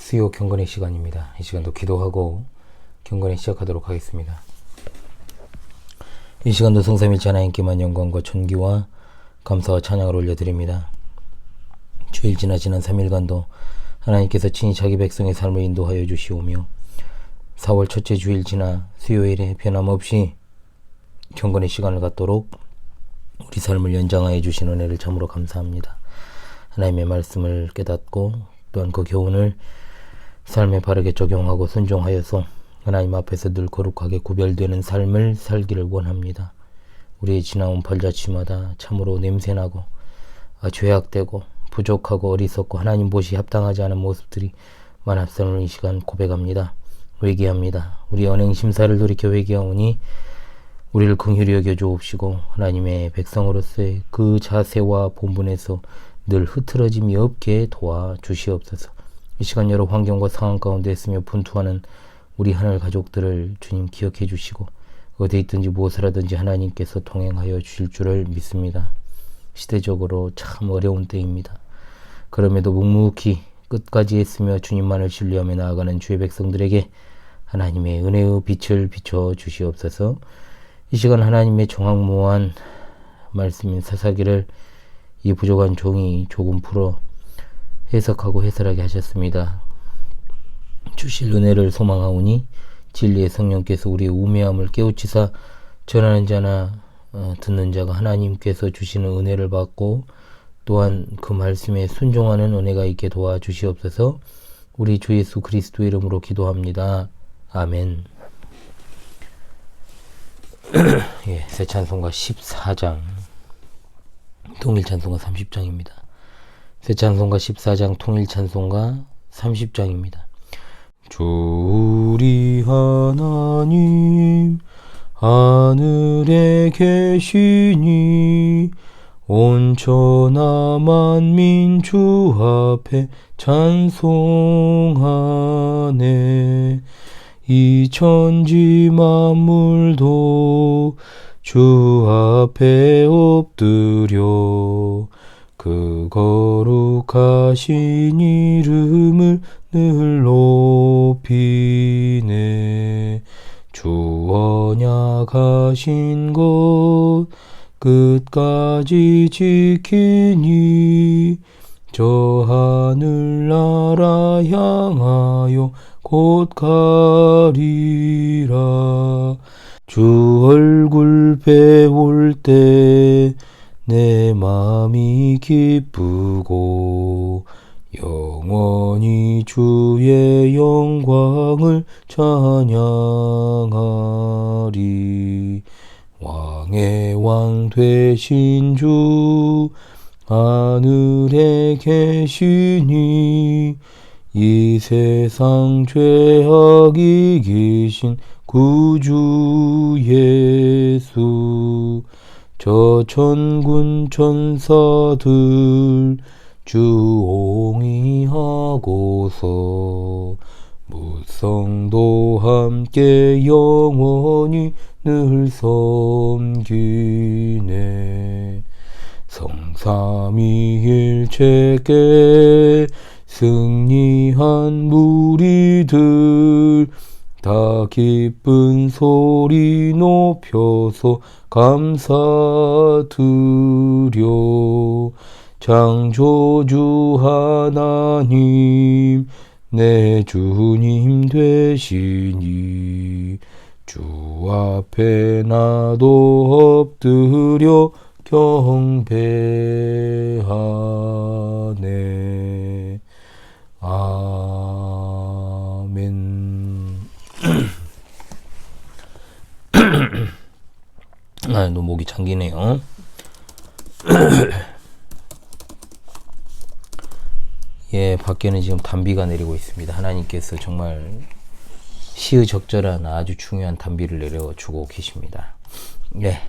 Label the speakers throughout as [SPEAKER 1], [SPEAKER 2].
[SPEAKER 1] 수요 경건의 시간입니다. 이 시간도 기도하고 경건에 시작하도록 하겠습니다. 이 시간도 성삼일체 하나님께만 영광과 존귀와 감사와 찬양을 올려드립니다. 주일 지난 3일간도 하나님께서 친히 자기 백성의 삶을 인도하여 주시오며 4월 첫째 주일 지나 수요일에 변함없이 경건의 시간을 갖도록 우리 삶을 연장하여 주신 은혜를 참으로 감사합니다. 하나님의 말씀을 깨닫고 또한 그 교훈을 삶에 바르게 적용하고 순종하여서 하나님 앞에서 늘 거룩하게 구별되는 삶을 살기를 원합니다. 우리의 지나온 발자취마다 참으로 냄새나고 죄악되고 부족하고 어리석고 하나님 보시 합당하지 않은 모습들이 많았음을 이 시간 고백합니다. 회개합니다. 우리 언행 심사를 돌이켜 회개하오니 우리를 긍휼히 여겨 주옵시고 하나님의 백성으로서의 그 자세와 본분에서 늘 흐트러짐이 없게 도와주시옵소서. 이 시간 여러 환경과 상황 가운데 있으며 분투하는 우리 하늘 가족들을 주님 기억해 주시고 어디에 있든지 무엇을 하든지 하나님께서 동행하여 주실 줄을 믿습니다. 시대적으로 참 어려운 때입니다. 그럼에도 묵묵히 끝까지 했으며 주님만을 신뢰하며 나아가는 주의 백성들에게 하나님의 은혜의 빛을 비춰 주시옵소서. 이 시간 하나님의 정확무한 말씀인 사사기를 이 부족한 종이 조금 풀어 해석하고 해설하게 하셨습니다. 주실 은혜를 소망하오니 진리의 성령께서 우리의 우매함을 깨우치사 전하는 자나 듣는 자가 하나님께서 주시는 은혜를 받고 또한 그 말씀에 순종하는 은혜가 있게 도와주시옵소서. 우리 주 예수 그리스도 이름으로 기도합니다. 아멘. 예, 새 찬송가 14장 통일 찬송가 30장입니다. 새 찬송가 14장 통일 찬송가 30장입니다. 주 우리 하나님 하늘에 계시니 온 천하 만민 주 앞에 찬송하네. 이 천지 만물도 주 앞에 엎드려 그 거룩하신 이름을 늘 높이네. 주 언약하신 것 끝까지 지키니 저 하늘나라 향하여 곧 가리라. 주 얼굴 배울 때 내 마음이 기쁘고 영원히 주의 영광을 찬양하리. 왕의 왕 되신 주 하늘에 계시니 이 세상 죄악 이기신 구주 예수. 저 천군 천사들 주옹이하고서 무성도 함께 영원히 늘 섬기네. 성삼위일체께 승리한 무리들 다 기쁜 소리 높여서 감사드려. 창조주 하나님 내 주님 되시니 주 앞에 나도 엎드려 경배하네. 아멘. 너무 목이 잠기네요. 예, 밖에는 지금 단비가 내리고 있습니다. 하나님께서 정말 시의적절한 아주 중요한 단비를 내려주고 계십니다. 예,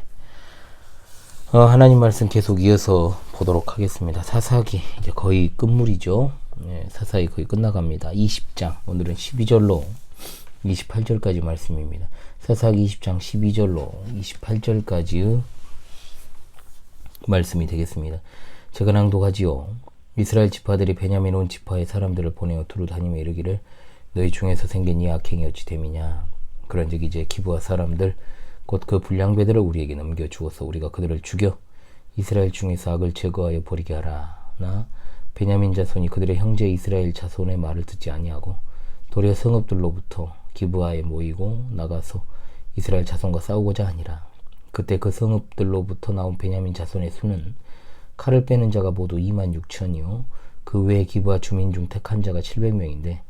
[SPEAKER 1] 하나님 말씀 계속 이어서 보도록 하겠습니다. 사사기 이제 거의 끝물이죠. 예, 사사기 거의 끝나갑니다. 20장 오늘은 12절로 28절까지 말씀입니다. 사사기 20장 12절로 28절까지의 말씀이 되겠습니다. 제가 낭독하지요. 이스라엘 지파들이 베냐민 온 지파의 사람들을 보내어 두루 다니며 이르기를 너희 중에서 생긴 이 악행이 어찌 됨이냐. 그런즉 이제 기브아 사람들 곧 그 불량배들을 우리에게 넘겨 주어서 우리가 그들을 죽여 이스라엘 중에서 악을 제거하여 버리게 하라. 나 베냐민 자손이 그들의 형제 이스라엘 자손의 말을 듣지 아니하고 도리어 성읍들로부터 기브아에 모이고 나가서 이스라엘 자손과 싸우고자 하니라. 그때 그 성읍들로부터 나온 베냐민 자손의 수는 칼을 빼는 자가 모두 26,000이요 그 외에 기브아 주민 중 택한 자가 700명인데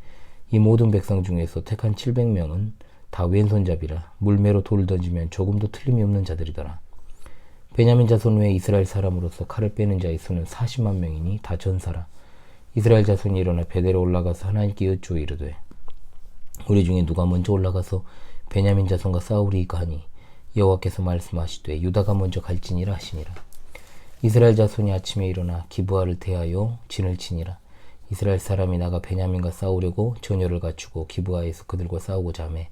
[SPEAKER 1] 이 모든 백성 중에서 택한 700명은 다 왼손잡이라 물매로 돌을 던지면 조금도 틀림이 없는 자들이더라. 베냐민 자손 외에 이스라엘 사람으로서 칼을 빼는 자의 수는 40만 명이니 다 전사라. 이스라엘 자손이 일어나 베델에 올라가서 하나님께 여쭈어 이르되 우리 중에 누가 먼저 올라가서 베냐민 자손과 싸우리이까 하니 여호와께서 말씀하시되 유다가 먼저 갈지니라 하시니라. 이스라엘 자손이 아침에 일어나 기브아를 대하여 진을 치니라. 이스라엘 사람이 나가 베냐민과 싸우려고 전열을 갖추고 기브아에서 그들과 싸우고자 하매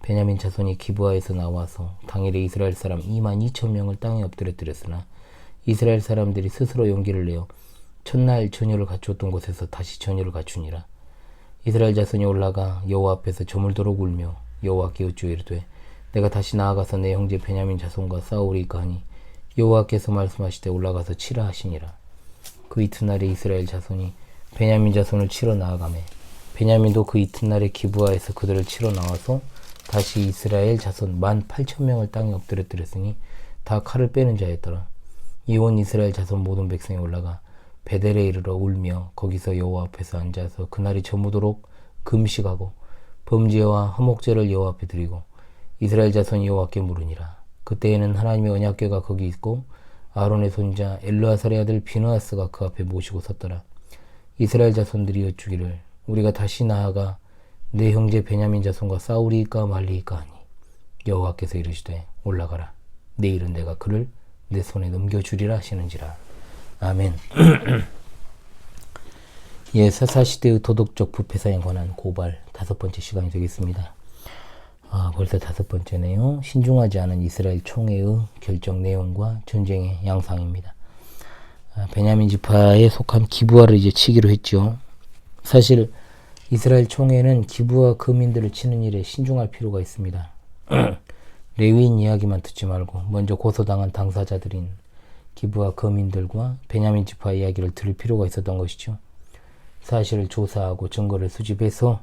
[SPEAKER 1] 베냐민 자손이 기브아에서 나와서 당일에 이스라엘 사람 22,000명을 땅에 엎드려뜨렸으나 이스라엘 사람들이 스스로 용기를 내어 첫날 전열을 갖추었던 곳에서 다시 전열을 갖추니라. 이스라엘 자손이 올라가 여호와 앞에서 저물도록 울며 여호와께 여쭈어 이르되 내가 다시 나아가서 내 형제 베냐민 자손과 싸우리이까 하니 여호와께서 말씀하시되 올라가서 치라 하시니라. 그 이튿날에 이스라엘 자손이 베냐민 자손을 치러 나아가매 베냐민도 그 이튿날에 기브아에서 그들을 치러 나와서 다시 이스라엘 자손 18,000명을 땅에 엎드려뜨렸으니 다 칼을 빼는 자였더라. 이온 이스라엘 자손 모든 백성이 올라가 베델에 이르러 울며 거기서 여호와 앞에서 앉아서 그날이 저무도록 금식하고 범죄와 화목제를 여호와 앞에 드리고 이스라엘 자손이 여호와께 물으니라. 그때에는 하나님의 언약궤가 거기 있고 아론의 손자 엘르아살의 아들 비느하스가 그 앞에 모시고 섰더라. 이스라엘 자손들이 여쭈기를 우리가 다시 나아가 내 형제 베냐민 자손과 싸우리이까 말리이까 하니 여호와께서 이르시되 올라가라. 내일은 내가 그를 내 손에 넘겨주리라 하시는지라. 아멘. 예, 사사시대의 도덕적 부패사에 관한 고발 5번째 시간이 되겠습니다. 벌써 5번째네요. 신중하지 않은 이스라엘 총회의 결정 내용과 전쟁의 양상입니다. 베냐민 지파에 속한 기브아를 이제 치기로 했죠. 사실 이스라엘 총회는 기브아 거민들을 치는 일에 신중할 필요가 있습니다. 레위인 이야기만 듣지 말고 먼저 고소당한 당사자들인 기브아 거민들과 베냐민 지파 이야기를 들을 필요가 있었던 것이죠. 사실을 조사하고 증거를 수집해서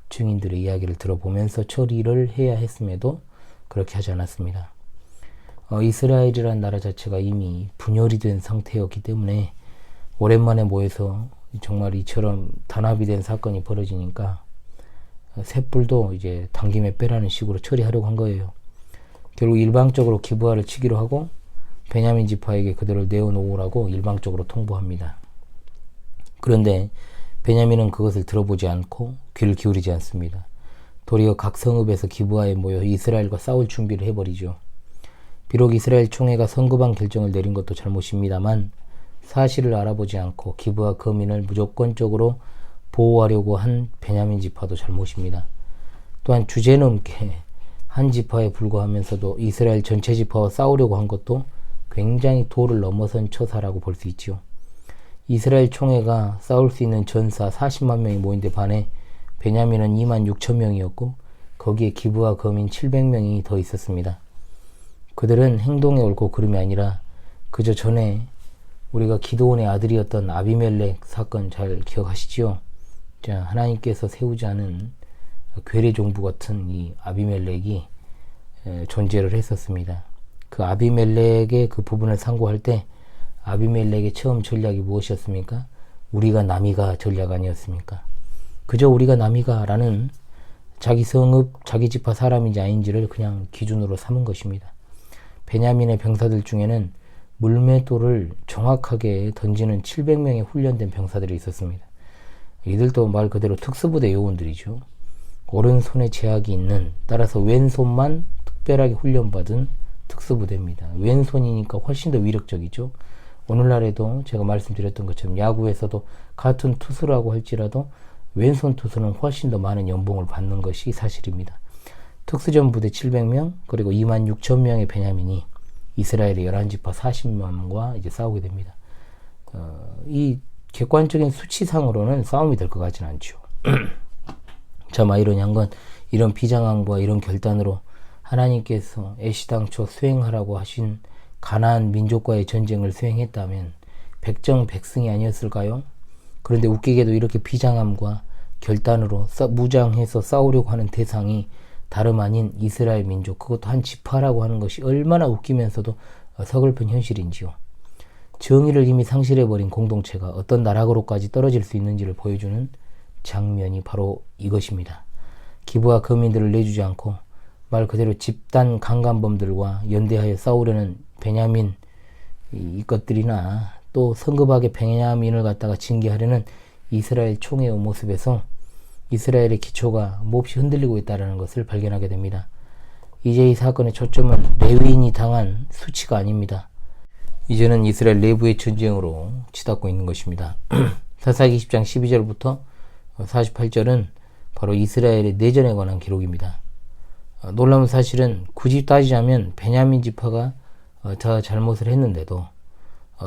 [SPEAKER 1] 증인들의 이야기를 들어보면서 처리를 해야 했음에도 그렇게 하지 않았습니다. 이스라엘이라는 나라 자체가 이미 분열이 된 상태였기 때문에 오랜만에 모여서 정말 이처럼 단합이 된 사건이 벌어지니까 셋불도 이제 당김에 빼라는 식으로 처리하려고 한 거예요. 결국 일방적으로 기브아를 치기로 하고 베냐민 지파에게 그들을 내어놓으라고 일방적으로 통보합니다. 그런데 베냐민은 그것을 들어보지 않고 귀를 기울이지 않습니다. 도리어 각 성읍에서 기브아에 모여 이스라엘과 싸울 준비를 해버리죠. 비록 이스라엘 총회가 성급한 결정을 내린 것도 잘못입니다만 사실을 알아보지 않고 기브아 거민을 무조건적으로 보호하려고 한 베냐민 지파도 잘못입니다. 또한 주제넘게 한 지파에 불과하면서도 이스라엘 전체 지파와 싸우려고 한 것도 굉장히 도를 넘어선 처사라고 볼 수 있지요. 이스라엘 총회가 싸울 수 있는 전사 40만 명이 모인 데 반해 베냐민은 26,000명이었고 거기에 기브아 거민 700명이 더 있었습니다. 그들은 행동에 옳고 그름이 아니라 그저 전에 우리가 기드온의 아들이었던 아비멜렉 사건 잘 기억하시지요? 자, 하나님께서 세우지 않은 괴뢰 종부 같은 이 아비멜렉이 존재를 했었습니다. 그 아비멜렉의 그 부분을 상고할 때 아비멜렉의 처음 전략이 무엇이었습니까? 우리가 남이가 전략 아니었습니까? 그저 우리가 남이가 라는 자기 성읍, 자기 지파 사람인지 아닌지를 그냥 기준으로 삼은 것입니다. 베냐민의 병사들 중에는 물맷돌을 정확하게 던지는 700명의 훈련된 병사들이 있었습니다. 이들도 말 그대로 특수부대 요원들이죠. 오른손에 제약이 있는, 따라서 왼손만 특별하게 훈련받은 특수부대입니다. 왼손이니까 훨씬 더 위력적이죠. 오늘날에도 제가 말씀드렸던 것처럼 야구에서도 같은 투수라고 할지라도 왼손 투수는 훨씬 더 많은 연봉을 받는 것이 사실입니다. 특수전 부대 700명 그리고 26,000명의 베냐민이 이스라엘의 11지파 40만과 이제 싸우게 됩니다. 이 객관적인 수치상으로는 싸움이 될 것 같지는 않죠. 자, 마이론이 건 이런 비장함과 이런 결단으로 하나님께서 애시당초 수행하라고 하신 가나안 민족과의 전쟁을 수행했다면 백정백승이 아니었을까요? 그런데 웃기게도 이렇게 비장함과 결단으로 무장해서 싸우려고 하는 대상이 다름 아닌 이스라엘 민족, 그것도 한 지파라고 하는 것이 얼마나 웃기면서도 서글픈 현실인지요. 정의를 이미 상실해버린 공동체가 어떤 나락으로까지 떨어질 수 있는지를 보여주는 장면이 바로 이것입니다. 기브와 거민들을 내주지 않고 말 그대로 집단 강간범들과 연대하여 싸우려는 베냐민 이것들이나 또 성급하게 베냐민을 갖다가 징계하려는 이스라엘 총회의 모습에서 이스라엘의 기초가 몹시 흔들리고 있다는 것을 발견하게 됩니다. 이제 이 사건의 초점은 레위인이 당한 수치가 아닙니다. 이제는 이스라엘 내부의 전쟁으로 치닫고 있는 것입니다. 사사기 20장 12절부터 48절은 바로 이스라엘의 내전에 관한 기록입니다. 놀라운 사실은 굳이 따지자면 베냐민 지파가 더 잘못을 했는데도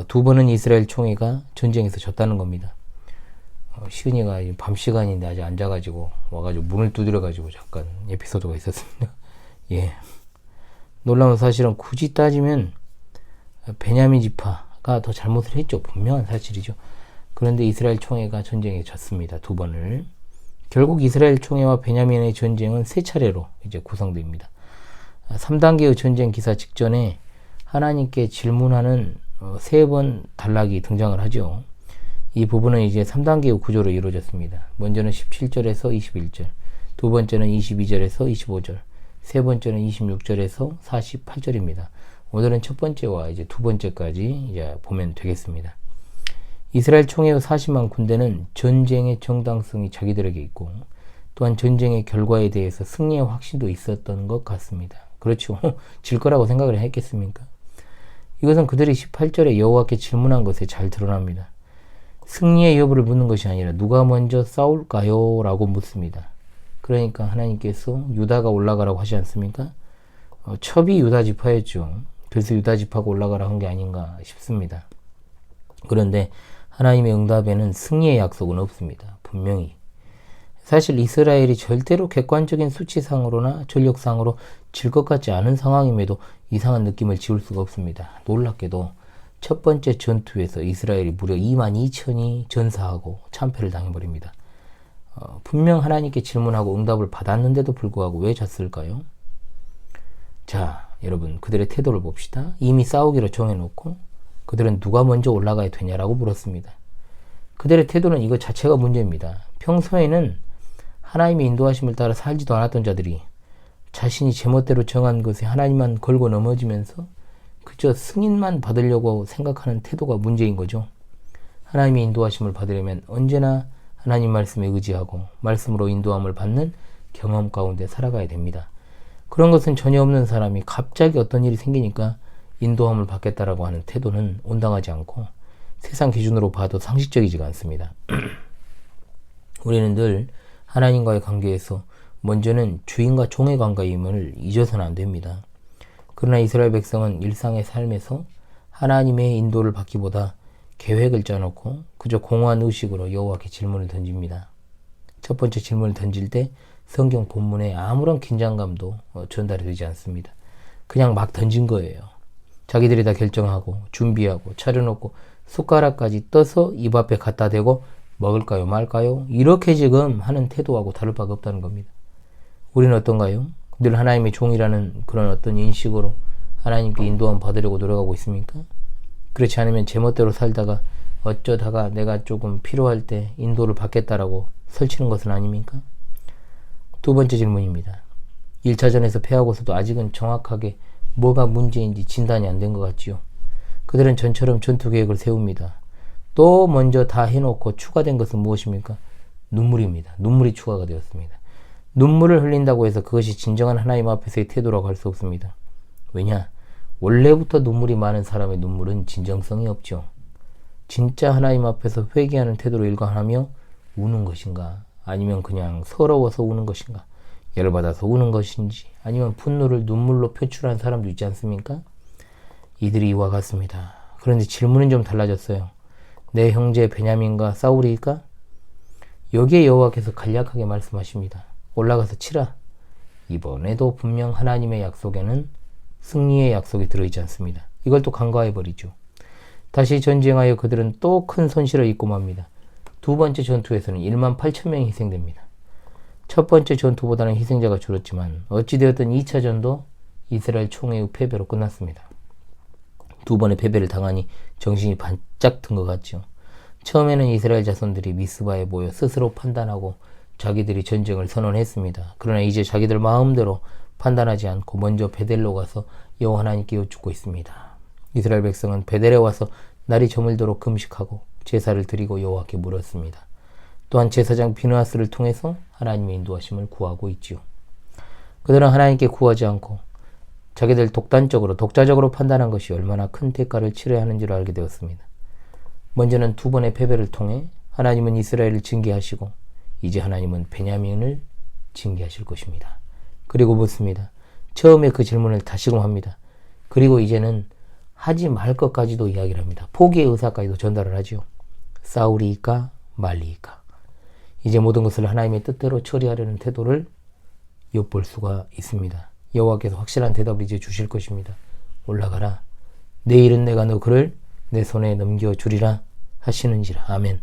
[SPEAKER 1] 두 번은 이스라엘 총회가 전쟁에서 졌다는 겁니다. 시은이가 밤 시간인데 아직 앉아가지고 와가지고 문을 두드려가지고 잠깐 에피소드가 있었습니다. 예, 놀라운 사실은 굳이 따지면 베냐민 지파가 더 잘못을 했죠. 분명한 사실이죠. 그런데 이스라엘 총회가 전쟁에 졌습니다. 두 번을. 결국 이스라엘 총회와 베냐민의 전쟁은 세 차례로 이제 구성됩니다. 3단계의 전쟁 기사 직전에 하나님께 질문하는 세 번 단락이 등장을 하죠. 이 부분은 이제 3단계의 구조로 이루어졌습니다. 먼저는 17절에서 21절, 두 번째는 22절에서 25절, 세 번째는 26절에서 48절입니다. 오늘은 첫 번째와 이제 두 번째까지 이제 보면 되겠습니다. 이스라엘 총회의 40만 군대는 전쟁의 정당성이 자기들에게 있고 또한 전쟁의 결과에 대해서 승리의 확신도 있었던 것 같습니다. 그렇죠. 질 거라고 생각을 했겠습니까? 이것은 그들이 18절에 여호와께 질문한 것에 잘 드러납니다. 승리의 여부를 묻는 것이 아니라 누가 먼저 싸울까요? 라고 묻습니다. 그러니까 하나님께서 유다가 올라가라고 하지 않습니까? 첩이 유다 지파였죠. 그래서 유다 지파가 올라가라 한 게 아닌가 싶습니다. 그런데 하나님의 응답에는 승리의 약속은 없습니다. 분명히. 사실 이스라엘이 절대로 객관적인 수치상으로나 전력상으로 질 것 같지 않은 상황임에도 이상한 느낌을 지울 수가 없습니다. 놀랍게도 첫 번째 전투에서 이스라엘이 무려 22,000이 전사하고 참패를 당해버립니다. 분명 하나님께 질문하고 응답을 받았는데도 불구하고 왜 졌을까요? 자, 여러분, 그들의 태도를 봅시다. 이미 싸우기로 정해놓고 그들은 누가 먼저 올라가야 되냐라고 물었습니다. 그들의 태도는 이것 자체가 문제입니다. 평소에는 하나님의 인도하심을 따라 살지도 않았던 자들이 자신이 제멋대로 정한 것에 하나님만 걸고 넘어지면서 그저 승인만 받으려고 생각하는 태도가 문제인 거죠. 하나님의 인도하심을 받으려면 언제나 하나님 말씀에 의지하고 말씀으로 인도함을 받는 경험 가운데 살아가야 됩니다. 그런 것은 전혀 없는 사람이 갑자기 어떤 일이 생기니까 인도함을 받겠다라고 하는 태도는 온당하지 않고 세상 기준으로 봐도 상식적이지가 않습니다. 우리는 늘 하나님과의 관계에서 먼저는 주인과 종의 관계임을 잊어서는 안 됩니다. 그러나 이스라엘 백성은 일상의 삶에서 하나님의 인도를 받기보다 계획을 짜놓고 그저 공허한 의식으로 여호와께 질문을 던집니다. 첫 번째 질문을 던질 때 성경 본문에 아무런 긴장감도 전달이 되지 않습니다. 그냥 막 던진 거예요. 자기들이 다 결정하고 준비하고 차려놓고 숟가락까지 떠서 입 앞에 갖다 대고 먹을까요 말까요? 이렇게 지금 하는 태도하고 다를 바가 없다는 겁니다. 우리는 어떤가요? 늘 하나님의 종이라는 그런 어떤 인식으로 하나님께 인도함 받으려고 노력하고 있습니까? 그렇지 않으면 제멋대로 살다가 어쩌다가 내가 조금 필요할 때 인도를 받겠다라고 설치는 것은 아닙니까? 두 번째 질문입니다. 1차전에서 패하고서도 아직은 정확하게 뭐가 문제인지 진단이 안 된 것 같지요. 그들은 전처럼 전투 계획을 세웁니다. 또 먼저 다 해놓고 추가된 것은 무엇입니까? 눈물입니다. 눈물이 추가가 되었습니다. 눈물을 흘린다고 해서 그것이 진정한 하나님 앞에서의 태도라고 할 수 없습니다. 왜냐? 원래부터 눈물이 많은 사람의 눈물은 진정성이 없죠. 진짜 하나님 앞에서 회개하는 태도로 일관하며 우는 것인가? 아니면 그냥 서러워서 우는 것인가? 열받아서 우는 것인지 아니면 분노를 눈물로 표출한 사람도 있지 않습니까? 이들이 이와 같습니다. 그런데 질문은 좀 달라졌어요. 내 형제 베냐민과 사울이니까? 여기에 여호와께서 간략하게 말씀하십니다. 올라가서 치라. 이번에도 분명 하나님의 약속에는 승리의 약속이 들어있지 않습니다. 이걸 또 간과해버리죠. 다시 전쟁하여 그들은 또 큰 손실을 입고 맙니다. 두 번째 전투에서는 1만 8천 명이 희생됩니다. 첫 번째 전투보다는 희생자가 줄었지만 어찌되었든 2차 전도 이스라엘 총회의 패배로 끝났습니다. 두 번의 패배를 당하니 정신이 반짝 든 것 같죠. 처음에는 이스라엘 자손들이 미스바에 모여 스스로 판단하고 자기들이 전쟁을 선언했습니다. 그러나 이제 자기들 마음대로 판단하지 않고 먼저 베델로 가서 여호와 하나님께 여쭙고 있습니다. 이스라엘 백성은 베델에 와서 날이 저물도록 금식하고 제사를 드리고 여호와께 물었습니다. 또한 제사장 비느하스를 통해서 하나님의 인도하심을 구하고 있지요. 그들은 하나님께 구하지 않고 자기들 독자적으로 판단한 것이 얼마나 큰 대가를 치러야 하는지를 알게 되었습니다. 먼저는 두 번의 패배를 통해 하나님은 이스라엘을 징계하시고 이제 하나님은 베냐민을 징계하실 것입니다. 그리고 묻습니다. 처음에 그 질문을 다시금 합니다. 그리고 이제는 하지 말 것까지도 이야기를 합니다. 포기의 의사까지도 전달을 하죠. 싸우리이까 말리이까. 이제 모든 것을 하나님의 뜻대로 처리하려는 태도를 엿볼 수가 있습니다. 여호와께서 확실한 대답을 이제 주실 것입니다. 올라가라. 내일은 내가 너 그를 내 손에 넘겨주리라 하시는지라. 아멘.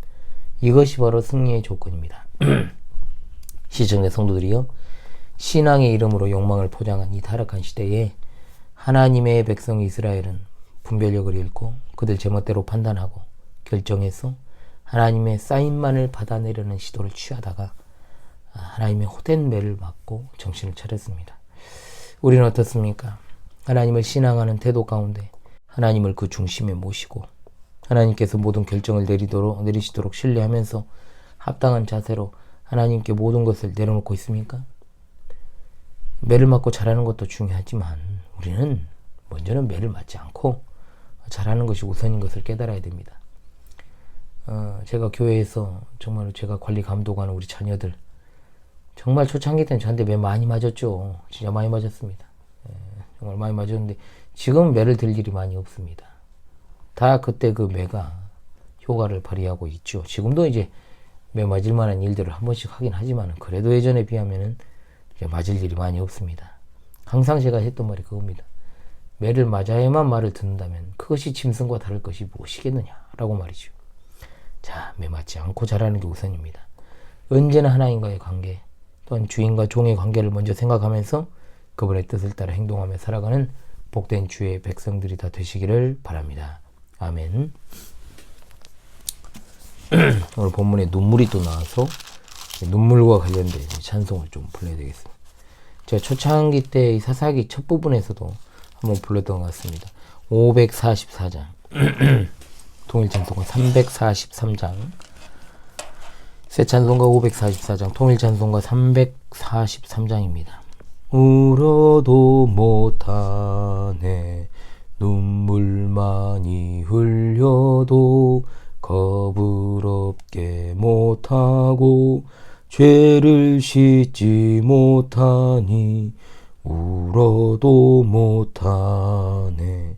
[SPEAKER 1] 이것이 바로 승리의 조건입니다. 시청자 성도들이요. 신앙의 이름으로 욕망을 포장한 이 타락한 시대에 하나님의 백성 이스라엘은 분별력을 잃고 그들 제멋대로 판단하고 결정해서 하나님의 사인만을 받아내려는 시도를 취하다가 하나님의 호된 매를 맞고 정신을 차렸습니다. 우리는 어떻습니까? 하나님을 신앙하는 태도 가운데 하나님을 그 중심에 모시고 하나님께서 모든 결정을 내리시도록 신뢰하면서 합당한 자세로 하나님께 모든 것을 내려놓고 있습니까? 매를 맞고 잘하는 것도 중요하지만 우리는 먼저는 매를 맞지 않고 잘하는 것이 우선인 것을 깨달아야 됩니다. 제가 교회에서 정말 제가 관리 감독하는 우리 자녀들 정말 초창기 때는 저한테 매 많이 맞았죠. 진짜 많이 맞았습니다. 정말 많이 맞았는데 지금 매를 들 일이 많이 없습니다. 다 그때 그 매가 효과를 발휘하고 있죠. 지금도 이제 매 맞을 만한 일들을 한 번씩 하긴 하지만 그래도 예전에 비하면은 맞을 일이 많이 없습니다. 항상 제가 했던 말이 그겁니다. 매를 맞아야만 말을 듣는다면 그것이 짐승과 다를 것이 무엇이겠느냐라고 말이죠. 자, 매 맞지 않고 잘하는 게 우선입니다. 언제나 하나님과의 관계 또한 주인과 종의 관계를 먼저 생각하면서 그분의 뜻을 따라 행동하며 살아가는 복된 주의 백성들이 다 되시기를 바랍니다. 아멘. 오늘 본문에 눈물이 또 나와서 눈물과 관련된 찬송을 좀 불러야 되겠습니다. 제가 초창기 때 이 사사기 첫 부분에서도 한번 불렀던 것 같습니다. 544장 통일 찬송가 343장 새 찬송가 544장 통일 찬송가 343장입니다. 울어도 못하네 눈물 많이 흘려도 겁을 없게 못하고 죄를 씻지 못하니 울어도 못하네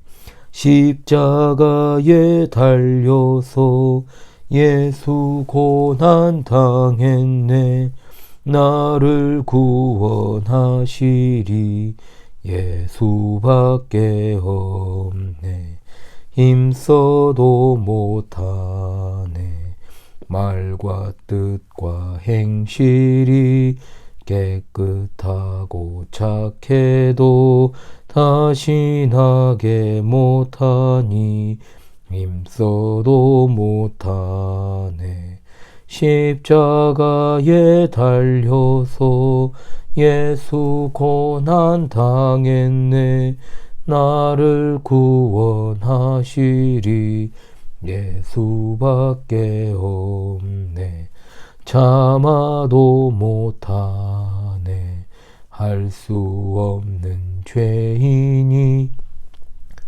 [SPEAKER 1] 십자가에 달려서 예수 고난 당했네 나를 구원하시리 예수밖에 없네 힘써도 못하네 말과 뜻과 행실이 깨끗하고 착해도 다시 나게 못하니 힘써도 못하네 십자가에 달려서 예수 고난 당했네 나를 구원하시리 예수밖에 없네 참아도 못하네 할 수 없는 죄인이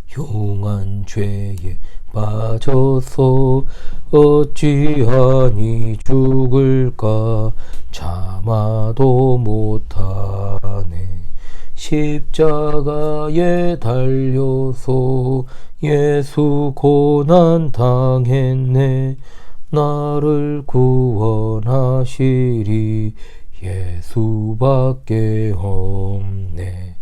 [SPEAKER 1] 흉한 죄에 빠져서 어찌하니 죽을까 참아도 못하네 십자가에 달려서 예수 고난 당했네. 나를 구원하시리 예수밖에 없네.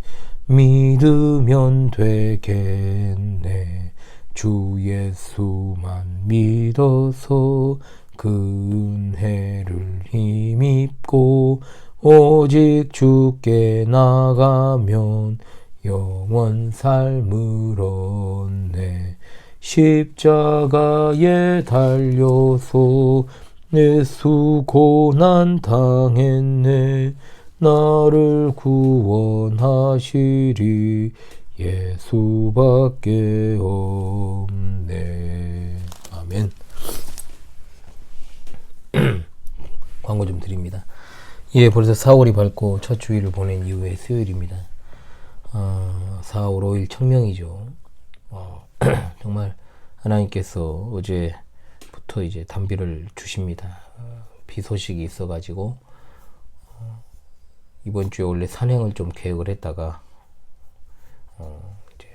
[SPEAKER 1] 믿으면 되겠네. 주 예수만 믿어서 그 은혜를 힘입고 오직 주께 나가면 영원 삶을 얻네. 십자가에 달려서 예수 고난 당했네. 나를 구원하시리 예수밖에 없네. 아멘. 광고 좀 드립니다. 예, 벌써 4월이 밝고 첫 주일을 보낸 이후에 수요일입니다. 4월 5일 청명이죠. 정말 하나님께서 어제부터 이제 단비를 주십니다. 비 소식이 있어가지고 이번 주에 원래 산행을 좀 계획을 했다가 이제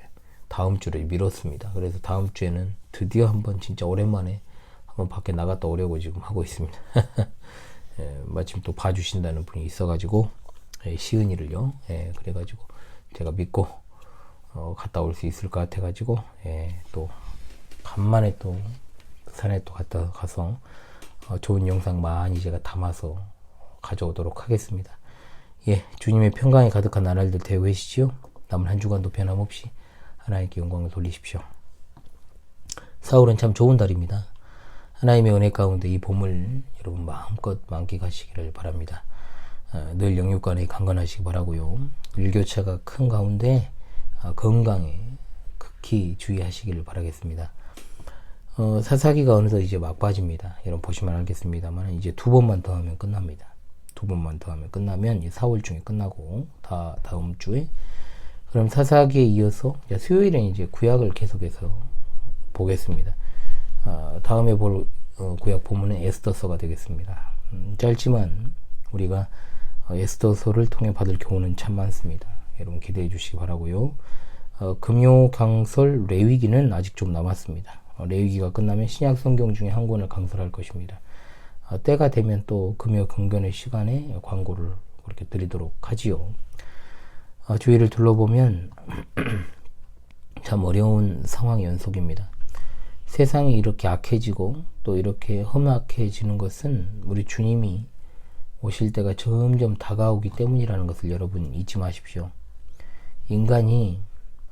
[SPEAKER 1] 다음 주를 미뤘습니다. 그래서 다음 주에는 드디어 한번 진짜 오랜만에 한번 밖에 나갔다 오려고 지금 하고 있습니다. 마침 또 봐주신다는 분이 있어가지고 시은이를요. 그래가지고 제가 믿고 갔다 올 수 있을 것 같아가지고 또 간만에 또 산에 또 갔다 가서 좋은 영상 많이 제가 담아서 가져오도록 하겠습니다. 예, 주님의 평강이 가득한 나날들 되시지요. 남은 한 주간도 변함없이 하나님께 영광을 돌리십시오. 4월은 참 좋은 달입니다. 하나님의 은혜 가운데 이 봄을 여러분 마음껏 만끽하시기를 바랍니다. 늘 영육간에 강건하시기 바라고요. 일교차가 큰 가운데 건강에 극히 주의하시기를 바라겠습니다. 사사기가 어느덧 이제 막바지입니다. 여러분 보시면 알겠습니다만 이제 2번만 더 하면 끝납니다. 2번만 더 하면 끝나면 4월 중에 끝나고 다음 주에 그럼 사사기에 이어서 수요일엔 이제 구약을 계속해서 보겠습니다. 다음에 볼 구약 본문은 에스더서가 되겠습니다. 짧지만 우리가 에스더서를 통해 받을 교훈은 참 많습니다. 여러분 기대해 주시기 바라고요. 금요 강설 레위기는 아직 좀 남았습니다. 레위기가 끝나면 신약 성경 중에 한 권을 강설할 것입니다. 때가 되면 또 금요 경건의 시간에 광고를 그렇게 드리도록 하지요. 주위를 둘러보면 참 어려운 상황의 연속입니다. 세상이 이렇게 악해지고 또 이렇게 험악해지는 것은 우리 주님이 오실 때가 점점 다가오기 때문이라는 것을 여러분 잊지 마십시오. 인간이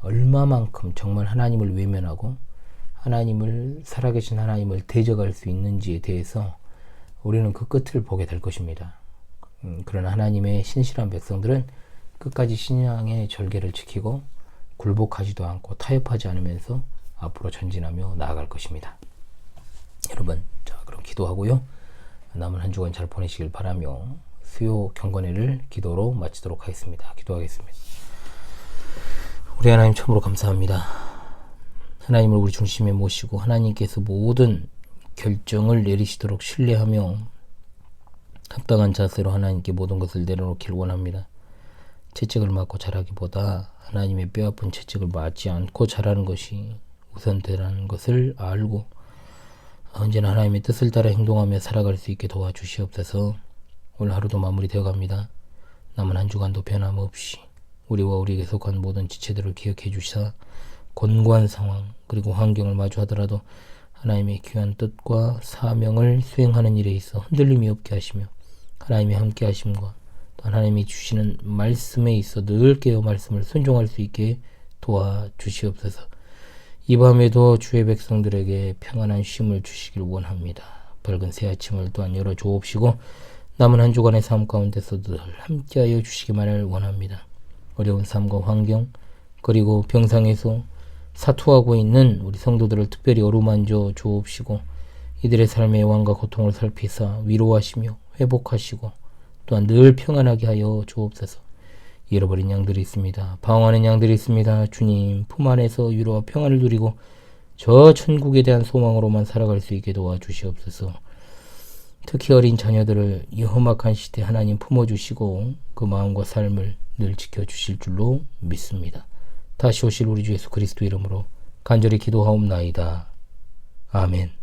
[SPEAKER 1] 얼마만큼 정말 하나님을 외면하고 하나님을 살아계신 하나님을 대적할 수 있는지에 대해서 우리는 그 끝을 보게 될 것입니다. 그러나 하나님의 신실한 백성들은 끝까지 신앙의 절개를 지키고 굴복하지도 않고 타협하지 않으면서 앞으로 전진하며 나아갈 것입니다. 여러분, 자 그럼 기도하고요. 남은 한 주간 잘 보내시길 바라며 수요 경건회를 기도로 마치도록 하겠습니다. 기도하겠습니다. 우리 하나님 참으로 감사합니다. 하나님을 우리 중심에 모시고 하나님께서 모든 결정을 내리시도록 신뢰하며 합당한 자세로 하나님께 모든 것을 내려놓기를 원합니다. 채찍을 맞고 자라기보다 하나님의 뼈아픈 채찍을 맞지 않고 자라는 것이 우선되라는 것을 알고 언제나 하나님의 뜻을 따라 행동하며 살아갈 수 있게 도와주시옵소서. 오늘 하루도 마무리되어 갑니다. 남은 한 주간도 변함없이 우리와 우리에게 속한 모든 지체들을 기억해 주시사 곤고한 상황 그리고 환경을 마주하더라도 하나님의 귀한 뜻과 사명을 수행하는 일에 있어 흔들림이 없게 하시며 하나님의 함께 하심과 또 하나님이 주시는 말씀에 있어 늘 깨어 말씀을 순종할 수 있게 도와주시옵소서. 이 밤에도 주의 백성들에게 평안한 쉼을 주시길 원합니다. 밝은 새 아침을 또한 열어 주옵시고 남은 한 주간의 삶 가운데서 늘 함께하여 주시기만을 원합니다. 어려운 삶과 환경 그리고 병상에서 사투하고 있는 우리 성도들을 특별히 어루만져 주옵시고 이들의 삶의 애환과 고통을 살피사 위로하시며 회복하시고 또한 늘 평안하게 하여 주옵소서. 잃어버린 양들이 있습니다. 방황하는 양들이 있습니다. 주님 품 안에서 위로와 평안을 누리고 저 천국에 대한 소망으로만 살아갈 수 있게 도와주시옵소서. 특히 어린 자녀들을 이 험악한 시대 하나님 품어주시고 그 마음과 삶을 늘 지켜주실 줄로 믿습니다. 다시 오실 우리 주 예수 그리스도 이름으로 간절히 기도하옵나이다. 아멘.